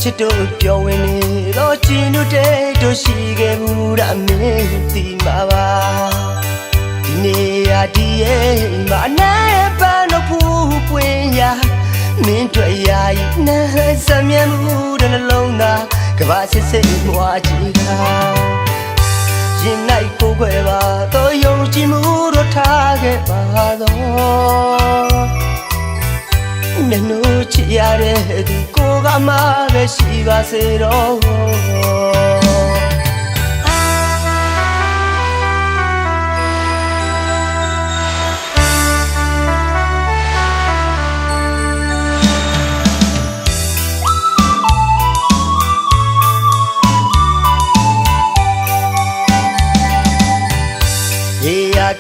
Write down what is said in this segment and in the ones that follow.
ချစ်တို့ပြောဝင်နေတော့ချင်တို့တဲ့တို့ရှိခဲ့ဘူးဒါမင်းသိမှာပါဒီနေ့ရာဒီရဲ့မနဲ့ပန်းတော့ဖူးပွင့်ရမင်းတွေ့ရည်နဲ့စမြဲမှုတဲ့နှလုံးသားကဘာစစ်စစ်မွားကြည့်တာရင်၌ကိုခွဲပါတော့ယုံကြည်မှုတို့ထားခဲ့ပါတော့မျက်နှာချစ်ရတဲ့သူကိုကမှပဲရှိပါစေတော့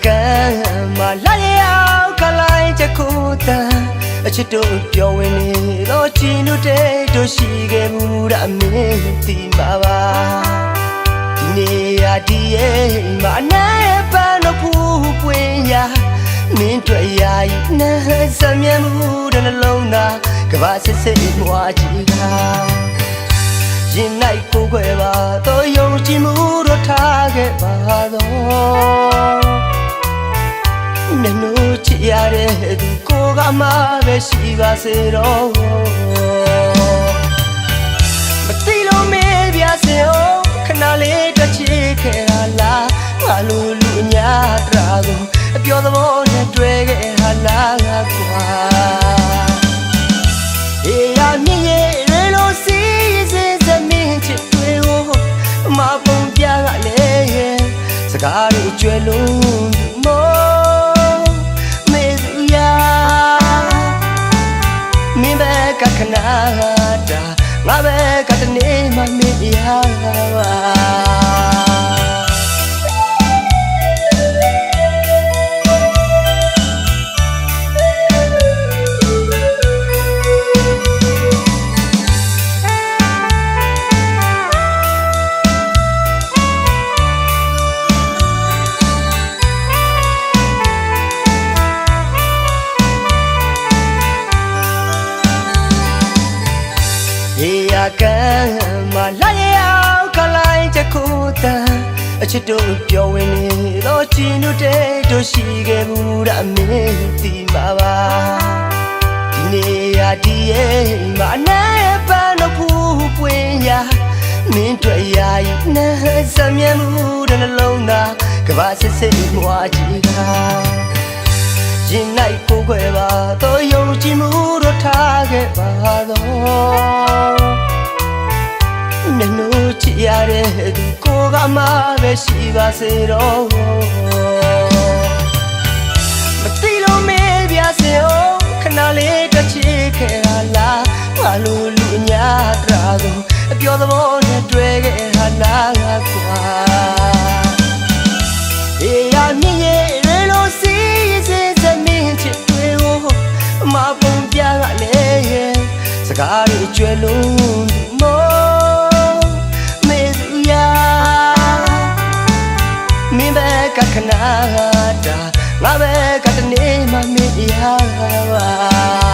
ကံမလာရောက်ကလိုက်ချခုတန်အချစ်တို့ပြောဝင်နေတော့ချင်တို့တဲ့တို့ရှိခဲ့ဘူးဒါမင်းသိမှာပါဒီနေ့ရာဒီရဲ့မနဲ့ပန်းတော့ဖူးပွင့်ရမင်းတွေ့ရည်နဲ့စမြဲမှုတဲ့နှလုံးသားကဘာစစ်စစ်မွားကြည့်တာရင်၌ကိုခွဲပါတော့ယုံကြည်မှုတို့ထားခဲ့ပါတော့မျက်နှာချစ်ရတဲ့သူကိုကမှပဲရှိပါစေတော့မသိလို့မေးပြစေအောင်ခဏလေးတစ်ချစ်ခဲ့တာလားငါလိုလူအညာတရာကိုအပြောသဘောနဲ့တွေ့ခဲ့တာလားကွာအေးရမြင့်ရဲ့ရေလိုစီးစင်စမင်းချစ်တွေမပုံပြကလည်းစကားတွေကျွဲလုံးမောကခနာတာငါပဲကတနေမမေ့ရပါကံမလာရောက်ကလိုက်ချခုတန်အချစ်တို့ပြောဝင်နေတော့ချင်တို့တဲ့တို့ရှိခဲ့ဘူးဒါမင်းသိမှာပါဒီနေ့ရာဒီရဲ့မနဲ့ပန်းတော့ဖူးပွင့်ရမင်းတွေ့ရည်နဲ့စမြဲမှုတဲ့နှလုံးသားကဘာစစ်စစ်မွားကြည့်တာရင်၌ကိုခွဲပါတော့ယုံကြည်မှုတို့ထားခဲ့ပါတော့မျက်နှာချစ်ရတဲ့သူကိုကမှပဲရှိပါစေတော့မသိလို့မေးပြစေအောင်ခဏလေးတစ်ချစ်ခဲ့တာလားငါလိုလူအညာတရာကိုအပြောသဘောနဲ့တွေ့ခဲ့တာလားကွာအေးရမြင့်ရဲ့ရေလိုစီးစင်စမင်းချစ်တွေမပုံပြကလည်းစကားတွေကျွဲလုံးမောကခနာတာငါပဲကတနေမမေ့ရပါ